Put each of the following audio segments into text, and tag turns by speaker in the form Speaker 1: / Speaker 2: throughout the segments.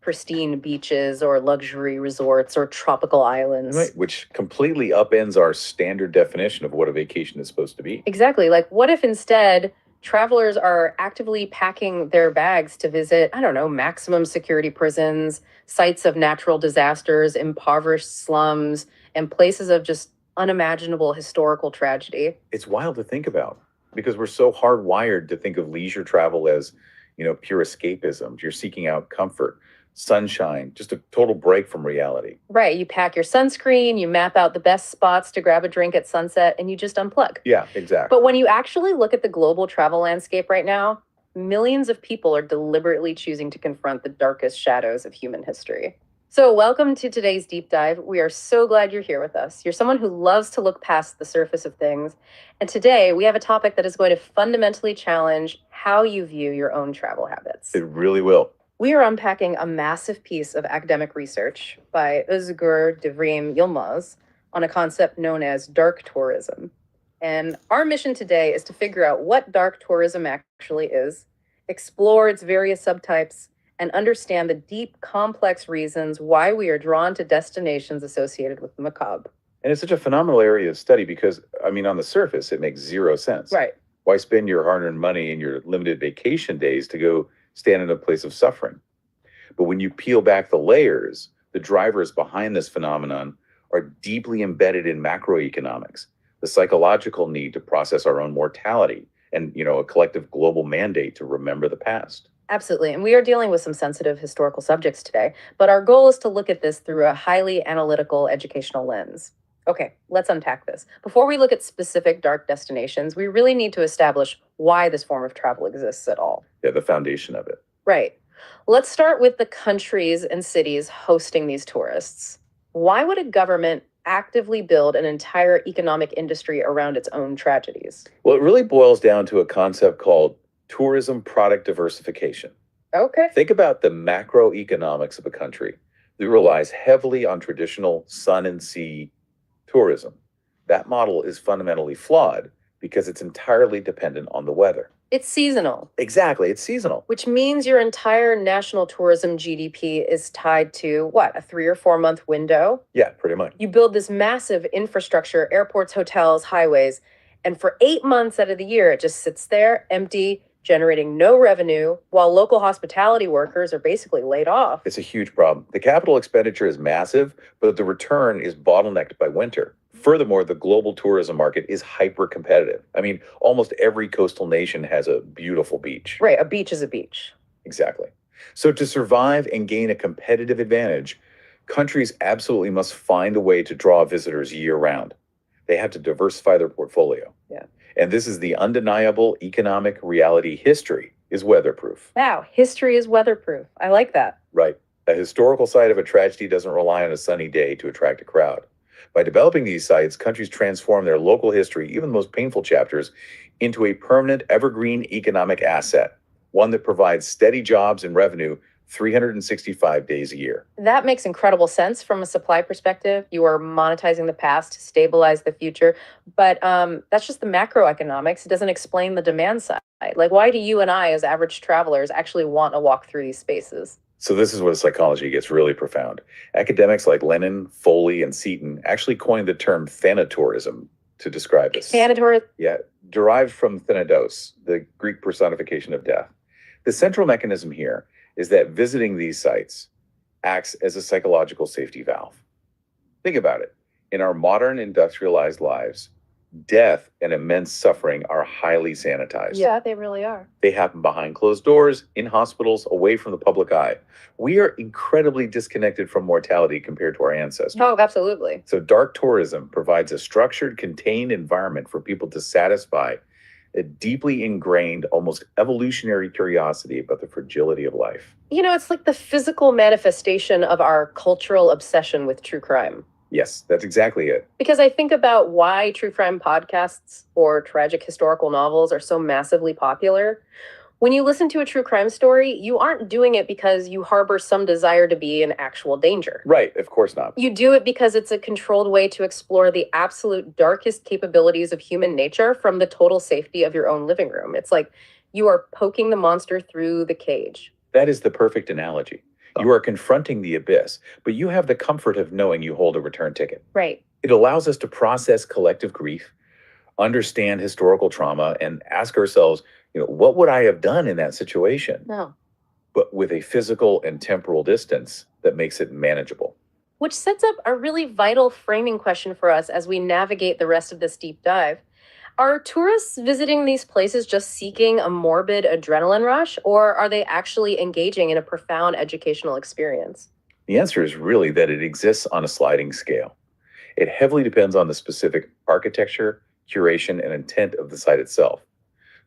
Speaker 1: pristine beaches or luxury resorts or tropical islands.
Speaker 2: Right, which completely upends our standard definition of what a vacation is supposed to be.
Speaker 1: Exactly. Like, what if instead travelers are actively packing their bags to visit, I don't know, maximum security prisons, sites of natural disasters, impoverished slums, and places of just unimaginable historical tragedy?
Speaker 2: It's wild to think about because we're so hardwired to think of leisure travel as, pure escapism. You're seeking out comfort, sunshine, just a total break from reality.
Speaker 1: Right. You pack your sunscreen, you map out the best spots to grab a drink at sunset, and you just unplug.
Speaker 2: Yeah, exactly.
Speaker 1: But when you actually look at the global travel landscape right now, millions of people are deliberately choosing to confront the darkest shadows of human history. So, welcome to today's deep dive. We are so glad you're here with us. You're someone who loves to look past the surface of things. And today we have a topic that is going to fundamentally challenge how you view your own travel habits.
Speaker 2: It really will.
Speaker 1: We are unpacking a massive piece of academic research by Özgür Devrim Yılmaz on a concept known as dark tourism. And our mission today is to figure out what dark tourism actually is, explore its various subtypes, and understand the deep, complex reasons why we are drawn to destinations associated with the macabre.
Speaker 2: And it's such a phenomenal area of study because, on the surface, it makes zero sense.
Speaker 1: Right.
Speaker 2: Why spend your hard-earned money and your limited vacation days to go stand in a place of suffering? But when you peel back the layers, the drivers behind this phenomenon are deeply embedded in macroeconomics, the psychological need to process our own mortality, and, a collective global mandate to remember the past.
Speaker 1: Absolutely. And we are dealing with some sensitive historical subjects today, but our goal is to look at this through a highly analytical educational lens. Okay, let's unpack this. Before we look at specific dark destinations, we really need to establish why this form of travel exists at all.
Speaker 2: Yeah, the foundation of it.
Speaker 1: Right. Let's start with the countries and cities hosting these tourists. Why would a government actively build an entire economic industry around its own tragedies?
Speaker 2: Well, it really boils down to a concept called tourism product diversification.
Speaker 1: Okay.
Speaker 2: Think about the macroeconomics of a country that relies heavily on traditional sun and sea tourism. That model is fundamentally flawed because it's entirely dependent on the weather.
Speaker 1: It's seasonal.
Speaker 2: Exactly, it's seasonal.
Speaker 1: Which means your entire national tourism GDP is tied to what, a 3 or 4 month window?
Speaker 2: Yeah, pretty much.
Speaker 1: You build this massive infrastructure, airports, hotels, highways, and for 8 months out of the year, it just sits there empty, generating no revenue, while local hospitality workers are basically laid off.
Speaker 2: It's a huge problem. The capital expenditure is massive, but the return is bottlenecked by winter. Furthermore, the global tourism market is hyper competitive. Almost every coastal nation has a beautiful beach.
Speaker 1: Right, a beach is a beach.
Speaker 2: Exactly. So to survive and gain a competitive advantage, countries absolutely must find a way to draw visitors year round. They have to diversify their portfolio.
Speaker 1: Yeah.
Speaker 2: And this is the undeniable economic reality. History is weatherproof.
Speaker 1: Wow, history is weatherproof. I like that.
Speaker 2: Right. A historical site of a tragedy doesn't rely on a sunny day to attract a crowd. By developing these sites, countries transform their local history, even the most painful chapters, into a permanent, evergreen economic asset, one that provides steady jobs and revenue 365 days a year.
Speaker 1: That makes incredible sense from a supply perspective. You are monetizing the past to stabilize the future. But that's just the macroeconomics. It doesn't explain the demand side. Like, why do you and I, as average travelers, actually want to walk through these spaces?
Speaker 2: So this is where psychology gets really profound. Academics like Lennon, Foley, and Seaton actually coined the term thanatourism to describe this.
Speaker 1: Thanatourism?
Speaker 2: Yeah, derived from thanatos, the Greek personification of death. The central mechanism here is that visiting these sites acts as a psychological safety valve. Think about it. In our modern industrialized lives, death and immense suffering are highly sanitized.
Speaker 1: Yeah, they really are.
Speaker 2: They happen behind closed doors, in hospitals, away from the public eye. We are incredibly disconnected from mortality compared to our ancestors.
Speaker 1: Oh, absolutely.
Speaker 2: So dark tourism provides a structured, contained environment for people to satisfy a deeply ingrained, almost evolutionary curiosity about the fragility of life.
Speaker 1: It's like the physical manifestation of our cultural obsession with true crime.
Speaker 2: Yes, that's exactly it.
Speaker 1: Because I think about why true crime podcasts or tragic historical novels are so massively popular. When you listen to a true crime story, you aren't doing it because you harbor some desire to be in actual danger.
Speaker 2: Right, of course not.
Speaker 1: You do it because it's a controlled way to explore the absolute darkest capabilities of human nature from the total safety of your own living room. It's like you are poking the monster through the cage.
Speaker 2: That is the perfect analogy. You are confronting the abyss, but you have the comfort of knowing you hold a return ticket.
Speaker 1: Right.
Speaker 2: It allows us to process collective grief, understand historical trauma, and ask ourselves, what would I have done in that situation?
Speaker 1: No.
Speaker 2: But with a physical and temporal distance that makes it manageable.
Speaker 1: Which sets up a really vital framing question for us as we navigate the rest of this deep dive. Are tourists visiting these places just seeking a morbid adrenaline rush, or are they actually engaging in a profound educational experience?
Speaker 2: The answer is really that it exists on a sliding scale. It heavily depends on the specific architecture, curation, and intent of the site itself.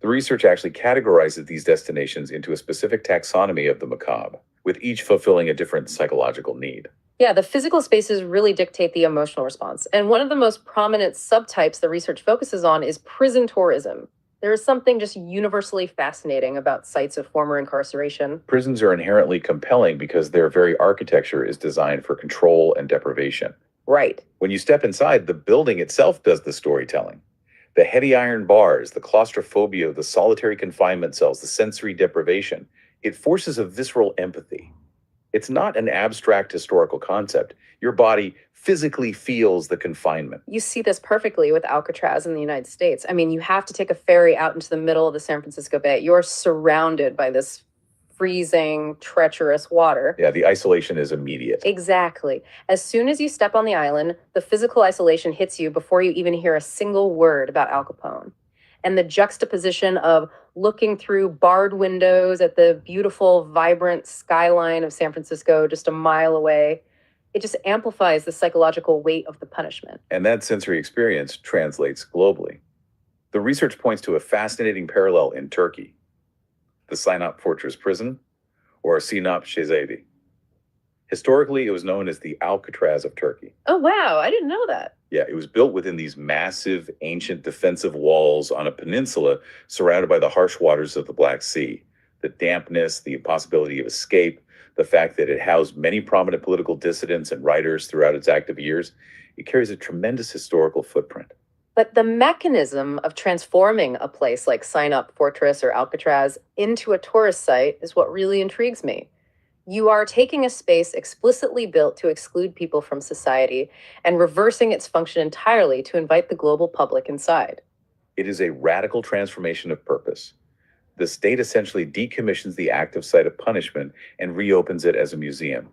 Speaker 2: The research actually categorizes these destinations into a specific taxonomy of the macabre, with each fulfilling a different psychological need.
Speaker 1: Yeah, the physical spaces really dictate the emotional response. And one of the most prominent subtypes the research focuses on is prison tourism. There is something just universally fascinating about sites of former incarceration.
Speaker 2: Prisons are inherently compelling because their very architecture is designed for control and deprivation.
Speaker 1: Right.
Speaker 2: When you step inside, the building itself does the storytelling. The heady iron bars, the claustrophobia, the solitary confinement cells, the sensory deprivation, it forces a visceral empathy. It's not an abstract historical concept. Your body physically feels the confinement.
Speaker 1: You see this perfectly with Alcatraz in the United States. I mean, you have to take a ferry out into the middle of the San Francisco Bay. You're surrounded by this freezing, treacherous water.
Speaker 2: Yeah, the isolation is immediate.
Speaker 1: Exactly. As soon as you step on the island, the physical isolation hits you before you even hear a single word about Al Capone. And the juxtaposition of looking through barred windows at the beautiful, vibrant skyline of San Francisco just a mile away, it just amplifies the psychological weight of the punishment.
Speaker 2: And that sensory experience translates globally. The research points to a fascinating parallel in Turkey, the Sinop Fortress Prison, or Sinop Cezaevi. Historically, it was known as the Alcatraz of Turkey.
Speaker 1: Oh, wow. I didn't know that.
Speaker 2: Yeah, it was built within these massive, ancient defensive walls on a peninsula surrounded by the harsh waters of the Black Sea. The dampness, the impossibility of escape, the fact that it housed many prominent political dissidents and writers throughout its active years, it carries a tremendous historical footprint.
Speaker 1: But the mechanism of transforming a place like Sinop Fortress or Alcatraz into a tourist site is what really intrigues me. You are taking a space explicitly built to exclude people from society and reversing its function entirely to invite the global public inside.
Speaker 2: It is a radical transformation of purpose. The state essentially decommissions the active site of punishment and reopens it as a museum.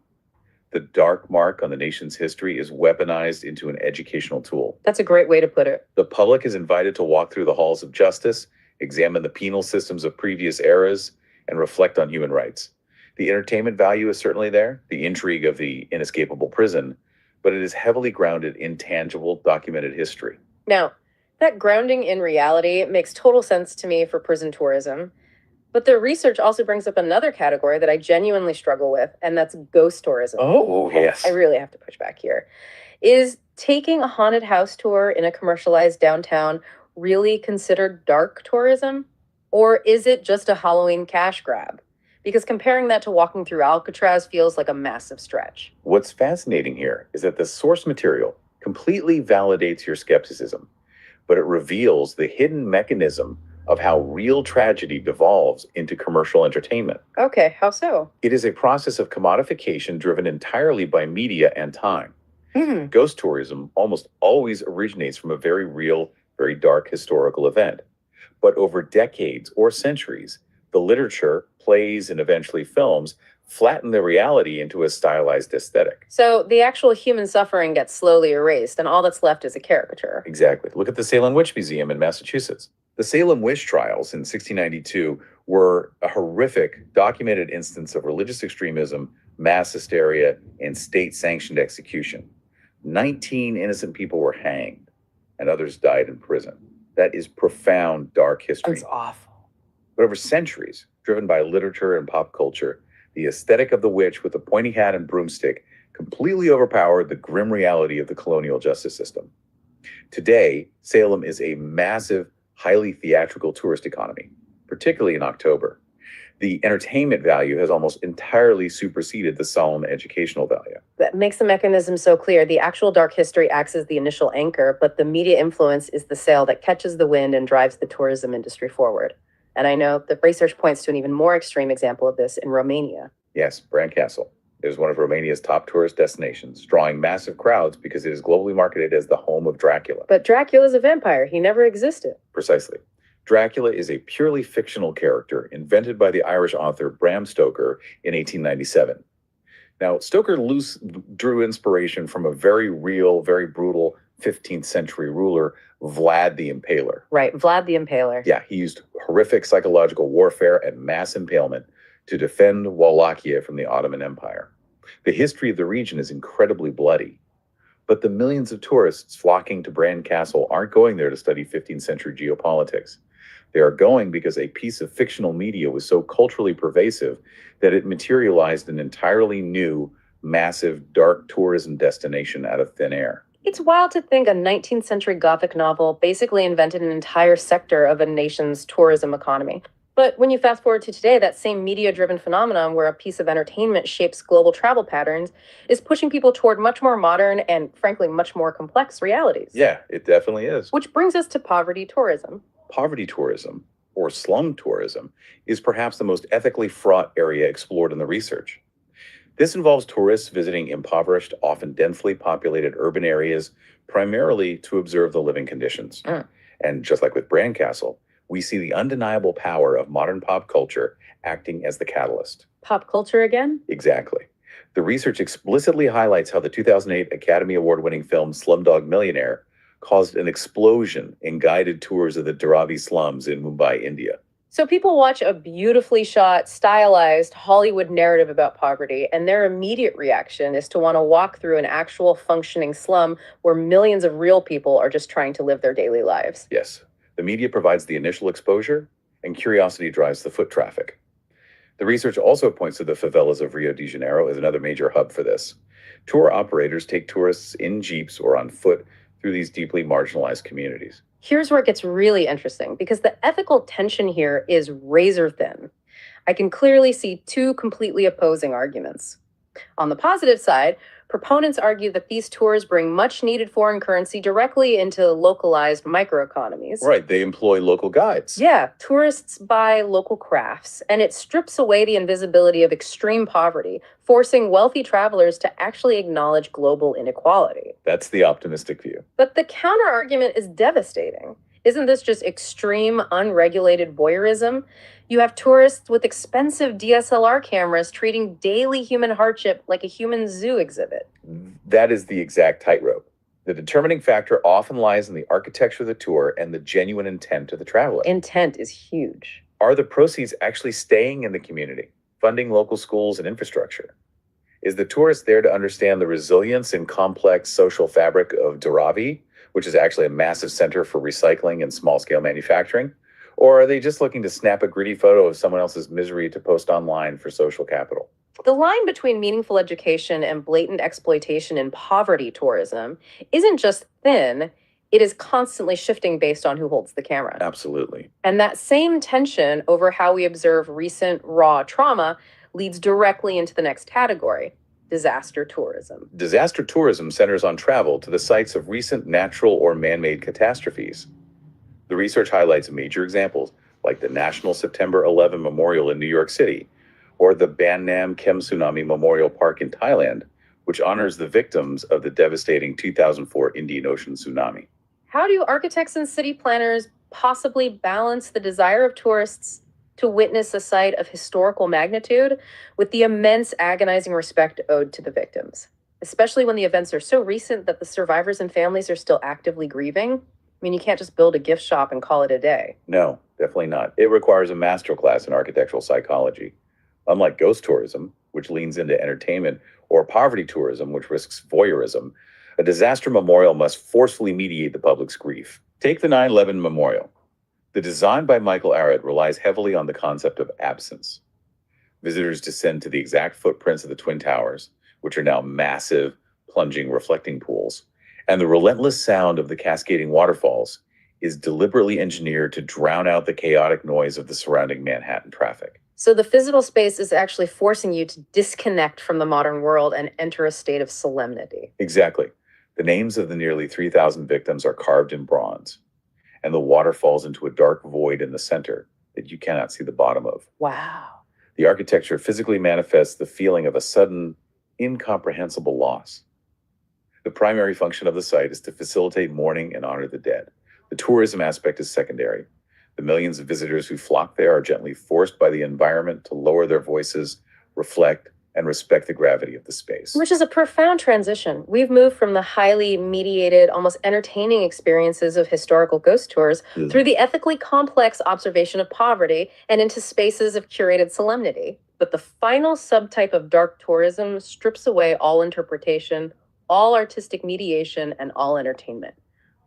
Speaker 2: The dark mark on the nation's history is weaponized into an educational tool.
Speaker 1: That's a great way to put it.
Speaker 2: The public is invited to walk through the halls of justice, examine the penal systems of previous eras, and reflect on human rights. The entertainment value is certainly there, the intrigue of the inescapable prison, but it is heavily grounded in tangible, documented history.
Speaker 1: Now, that grounding in reality makes total sense to me for prison tourism. But the research also brings up another category that I genuinely struggle with, and that's ghost tourism.
Speaker 2: Oh, yes.
Speaker 1: I really have to push back here. Is taking a haunted house tour in a commercialized downtown really considered dark tourism? Or is it just a Halloween cash grab? Because comparing that to walking through Alcatraz feels like a massive stretch.
Speaker 2: What's fascinating here is that the source material completely validates your skepticism, but it reveals the hidden mechanism of how real tragedy devolves into commercial entertainment.
Speaker 1: Okay, how so?
Speaker 2: It is a process of commodification driven entirely by media and time.
Speaker 1: Mm-hmm.
Speaker 2: Ghost tourism almost always originates from a very real, very dark historical event. But over decades or centuries, the literature, plays, and eventually films flatten the reality into a stylized aesthetic.
Speaker 1: So the actual human suffering gets slowly erased, and all that's left is a caricature.
Speaker 2: Exactly. Look at the Salem Witch Museum in Massachusetts. The Salem witch trials in 1692 were a horrific, documented instance of religious extremism, mass hysteria, and state-sanctioned execution. 19 innocent people were hanged, and others died in prison. That is profound, dark history.
Speaker 1: That's awful.
Speaker 2: But over centuries, driven by literature and pop culture, the aesthetic of the witch with the pointy hat and broomstick completely overpowered the grim reality of the colonial justice system. Today, Salem is a massive, highly theatrical tourist economy, particularly in October. The entertainment value has almost entirely superseded the solemn educational value.
Speaker 1: That makes the mechanism so clear. The actual dark history acts as the initial anchor, but the media influence is the sail that catches the wind and drives the tourism industry forward. And I know the research points to an even more extreme example of this in Romania.
Speaker 2: Yes, Bran Castle is one of Romania's top tourist destinations, drawing massive crowds because it is globally marketed as the home of Dracula.
Speaker 1: But Dracula's a vampire. He never existed.
Speaker 2: Precisely. Dracula is a purely fictional character invented by the Irish author Bram Stoker in 1897. Now, Stoker drew inspiration from a very real, very brutal 15th century ruler, Vlad the Impaler.
Speaker 1: Right, Vlad the Impaler.
Speaker 2: Yeah, he used horrific psychological warfare and mass impalement to defend Wallachia from the Ottoman Empire. The history of the region is incredibly bloody, but the millions of tourists flocking to Bran Castle aren't going there to study 15th century geopolitics. They are going because a piece of fictional media was so culturally pervasive that it materialized an entirely new, massive, dark tourism destination out of thin air.
Speaker 1: It's wild to think a 19th century Gothic novel basically invented an entire sector of a nation's tourism economy. But when you fast forward to today, that same media-driven phenomenon where a piece of entertainment shapes global travel patterns is pushing people toward much more modern and, frankly, much more complex realities.
Speaker 2: Yeah, it definitely is.
Speaker 1: Which brings us to poverty tourism.
Speaker 2: Poverty tourism, or slum tourism, is perhaps the most ethically fraught area explored in the research. This involves tourists visiting impoverished, often densely populated urban areas, primarily to observe the living conditions. And just like with Bran Castle, we see the undeniable power of modern pop culture acting as the catalyst.
Speaker 1: Pop culture again?
Speaker 2: Exactly. The research explicitly highlights how the 2008 Academy Award-winning film Slumdog Millionaire caused an explosion in guided tours of the Dharavi slums in Mumbai, India.
Speaker 1: So people watch a beautifully shot, stylized Hollywood narrative about poverty, and their immediate reaction is to want to walk through an actual functioning slum where millions of real people are just trying to live their daily lives.
Speaker 2: Yes. The media provides the initial exposure, and curiosity drives the foot traffic. The research also points to the favelas of Rio de Janeiro as another major hub for this. Tour operators take tourists in jeeps or on foot through these deeply marginalized communities.
Speaker 1: Here's where it gets really interesting, because the ethical tension here is razor thin. I can clearly see two completely opposing arguments. On the positive side, proponents argue that these tours bring much needed foreign currency directly into localized microeconomies.
Speaker 2: Right, they employ local guides.
Speaker 1: Yeah, tourists buy local crafts, and it strips away the invisibility of extreme poverty, forcing wealthy travelers to actually acknowledge global inequality.
Speaker 2: That's the optimistic view.
Speaker 1: But the counter argument is devastating. Isn't this just extreme, unregulated voyeurism? You have tourists with expensive DSLR cameras treating daily human hardship like a human zoo exhibit.
Speaker 2: That is the exact tightrope. The determining factor often lies in the architecture of the tour and the genuine intent of the traveler.
Speaker 1: Intent is huge.
Speaker 2: Are the proceeds actually staying in the community, funding local schools and infrastructure? Is the tourist there to understand the resilience and complex social fabric of Dharavi, which is actually a massive center for recycling and small-scale manufacturing? Or are they just looking to snap a gritty photo of someone else's misery to post online for social capital?
Speaker 1: The line between meaningful education and blatant exploitation in poverty tourism isn't just thin, it is constantly shifting based on who holds the camera.
Speaker 2: Absolutely.
Speaker 1: And that same tension over how we observe recent raw trauma leads directly into the next category: disaster tourism.
Speaker 2: Disaster tourism centers on travel to the sites of recent natural or man-made catastrophes. The research highlights major examples like the National September 11 Memorial in New York City, or the Ban Nam Kem Tsunami Memorial Park in Thailand, which honors the victims of the devastating 2004 Indian Ocean tsunami.
Speaker 1: How do architects and city planners possibly balance the desire of tourists to witness a site of historical magnitude with the immense agonizing respect owed to the victims, especially when the events are so recent that the survivors and families are still actively grieving? I mean, you can't just build a gift shop and call it a day.
Speaker 2: No, definitely not. It requires a masterclass in architectural psychology. Unlike ghost tourism, which leans into entertainment, or poverty tourism, which risks voyeurism, a disaster memorial must forcefully mediate the public's grief. Take the 9/11 memorial. The design by Michael Arad relies heavily on the concept of absence. Visitors descend to the exact footprints of the Twin Towers, which are now massive, plunging, reflecting pools. And the relentless sound of the cascading waterfalls is deliberately engineered to drown out the chaotic noise of the surrounding Manhattan traffic.
Speaker 1: So the physical space is actually forcing you to disconnect from the modern world and enter a state of solemnity.
Speaker 2: Exactly. The names of the nearly 3,000 victims are carved in bronze, and the water falls into a dark void in the center, that you cannot see the bottom of.
Speaker 1: Wow.
Speaker 2: The architecture physically manifests the feeling of a sudden, incomprehensible loss. The primary function of the site is to facilitate mourning and honor the dead. The tourism aspect is secondary. The millions of visitors who flock there are gently forced by the environment to lower their voices, reflect, and respect the gravity of the space.
Speaker 1: Which is a profound transition. We've moved from the highly mediated, almost entertaining experiences of historical ghost tours through the ethically complex observation of poverty and into spaces of curated solemnity. But the final subtype of dark tourism strips away all interpretation, all artistic mediation, and all entertainment.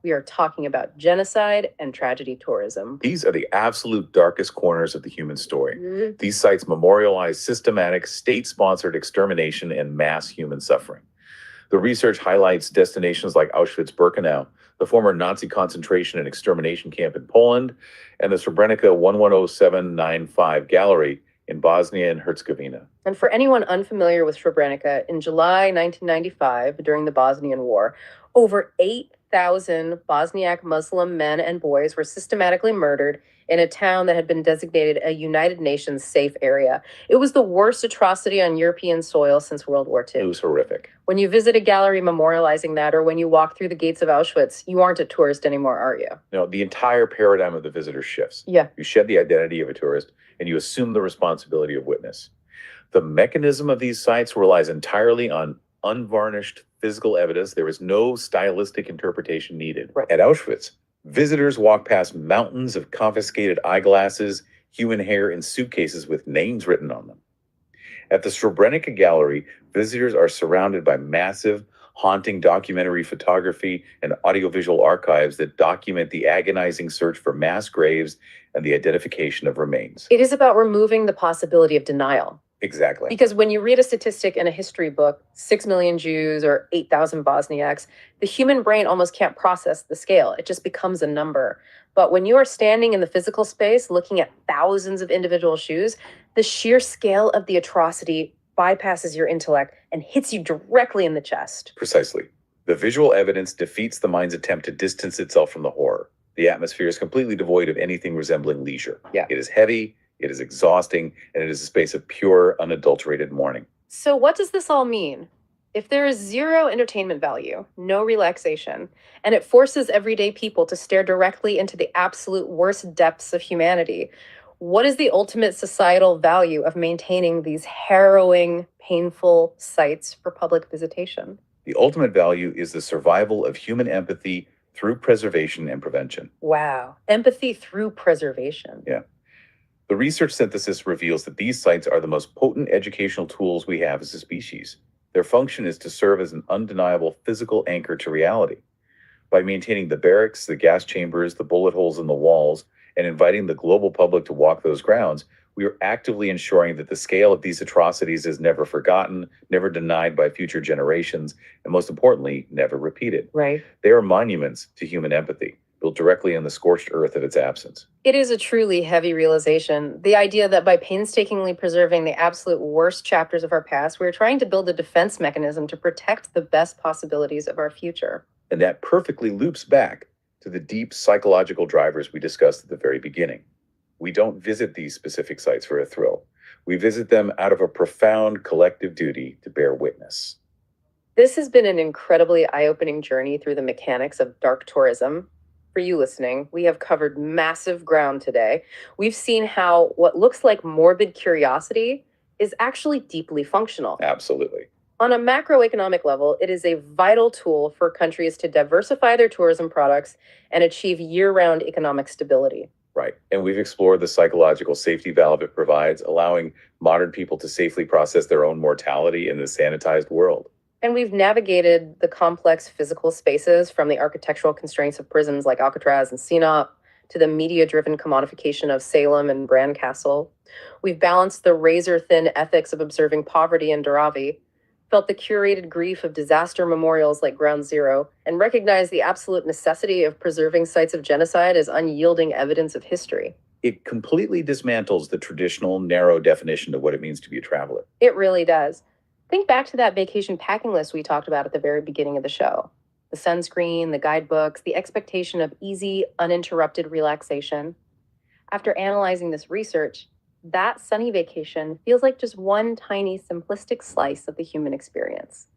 Speaker 1: We are talking about genocide and tragedy tourism.
Speaker 2: These are the absolute darkest corners of the human story. These sites memorialize systematic, state-sponsored extermination and mass human suffering. The research highlights destinations like Auschwitz-Birkenau, the former Nazi concentration and extermination camp in Poland, and the Srebrenica 110795 gallery in Bosnia and Herzegovina.
Speaker 1: And for anyone unfamiliar with Srebrenica, in July 1995, during the Bosnian War, over 8,000 Bosniak Muslim men and boys were systematically murdered in a town that had been designated a United Nations safe area. It was the worst atrocity on European soil since World War II.
Speaker 2: It was horrific.
Speaker 1: When you visit a gallery memorializing that, or when you walk through the gates of Auschwitz, you aren't a tourist anymore, are you?
Speaker 2: No, the entire paradigm of the visitor shifts.
Speaker 1: Yeah.
Speaker 2: You shed the identity of a tourist and you assume the responsibility of witness. The mechanism of these sites relies entirely on unvarnished physical evidence. There is no stylistic interpretation needed.
Speaker 1: Right.
Speaker 2: At Auschwitz, visitors walk past mountains of confiscated eyeglasses, human hair, and suitcases with names written on them. At the Srebrenica Gallery, visitors are surrounded by massive, haunting documentary photography and audiovisual archives that document the agonizing search for mass graves and the identification of remains.
Speaker 1: It is about removing the possibility of denial.
Speaker 2: Exactly.
Speaker 1: Because when you read a statistic in a history book, 6 million Jews or 8,000 Bosniaks, the human brain almost can't process the scale. It just becomes a number. But when you are standing in the physical space looking at thousands of individual shoes, the sheer scale of the atrocity bypasses your intellect and hits you directly in the chest.
Speaker 2: Precisely. The visual evidence defeats the mind's attempt to distance itself from the horror. The atmosphere is completely devoid of anything resembling leisure.
Speaker 1: Yeah.
Speaker 2: It is heavy, it is exhausting, and it is a space of pure, unadulterated mourning.
Speaker 1: So what does this all mean? If there is zero entertainment value, no relaxation, and it forces everyday people to stare directly into the absolute worst depths of humanity, what is the ultimate societal value of maintaining these harrowing, painful sites for public visitation?
Speaker 2: The ultimate value is the survival of human empathy through preservation and prevention.
Speaker 1: Wow. Empathy through preservation.
Speaker 2: Yeah. The research synthesis reveals that these sites are the most potent educational tools we have as a species. Their function is to serve as an undeniable physical anchor to reality. By maintaining the barracks, the gas chambers, the bullet holes in the walls, and inviting the global public to walk those grounds, we are actively ensuring that the scale of these atrocities is never forgotten, never denied by future generations, and most importantly, never repeated.
Speaker 1: Right.
Speaker 2: They are monuments to human empathy, built directly on the scorched earth of its absence.
Speaker 1: It is a truly heavy realization. The idea that by painstakingly preserving the absolute worst chapters of our past, we're trying to build a defense mechanism to protect the best possibilities of our future.
Speaker 2: And that perfectly loops back to the deep psychological drivers we discussed at the very beginning. We don't visit these specific sites for a thrill. We visit them out of a profound collective duty to bear witness.
Speaker 1: This has been an incredibly eye-opening journey through the mechanics of dark tourism. For you listening, we have covered massive ground today. We've seen how what looks like morbid curiosity is actually deeply functional.
Speaker 2: Absolutely.
Speaker 1: On a macroeconomic level, it is a vital tool for countries to diversify their tourism products and achieve year-round economic stability.
Speaker 2: Right. And we've explored the psychological safety valve it provides, allowing modern people to safely process their own mortality in the sanitized world.
Speaker 1: And we've navigated the complex physical spaces, from the architectural constraints of prisons like Alcatraz and Sinop to the media-driven commodification of Salem and Bran Castle. We've balanced the razor-thin ethics of observing poverty in Dharavi, felt the curated grief of disaster memorials like Ground Zero, and recognized the absolute necessity of preserving sites of genocide as unyielding evidence of history.
Speaker 2: It completely dismantles the traditional narrow definition of what it means to be a traveler.
Speaker 1: It really does. Think back to that vacation packing list we talked about at the very beginning of the show. The sunscreen, the guidebooks, the expectation of easy, uninterrupted relaxation. After analyzing this research, that sunny vacation feels like just one tiny simplistic slice of the human experience.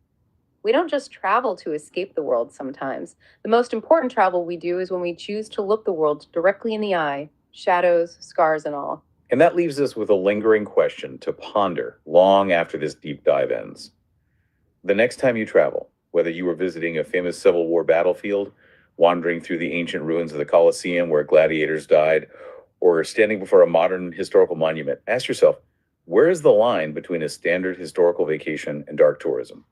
Speaker 1: We don't just travel to escape the world sometimes. The most important travel we do is when we choose to look the world directly in the eye, shadows, scars, and all.
Speaker 2: And that leaves us with a lingering question to ponder long after this deep dive ends. The next time you travel, whether you were visiting a famous Civil War battlefield, wandering through the ancient ruins of the Colosseum where gladiators died, or standing before a modern historical monument, ask yourself, where is the line between a standard historical vacation and dark tourism?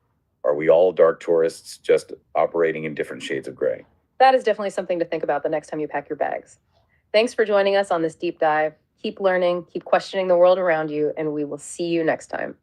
Speaker 2: Are we all dark tourists just operating in different shades of gray?
Speaker 1: That is definitely something to think about the next time you pack your bags. Thanks for joining us on this deep dive. Keep learning, keep questioning the world around you, and we will see you next time.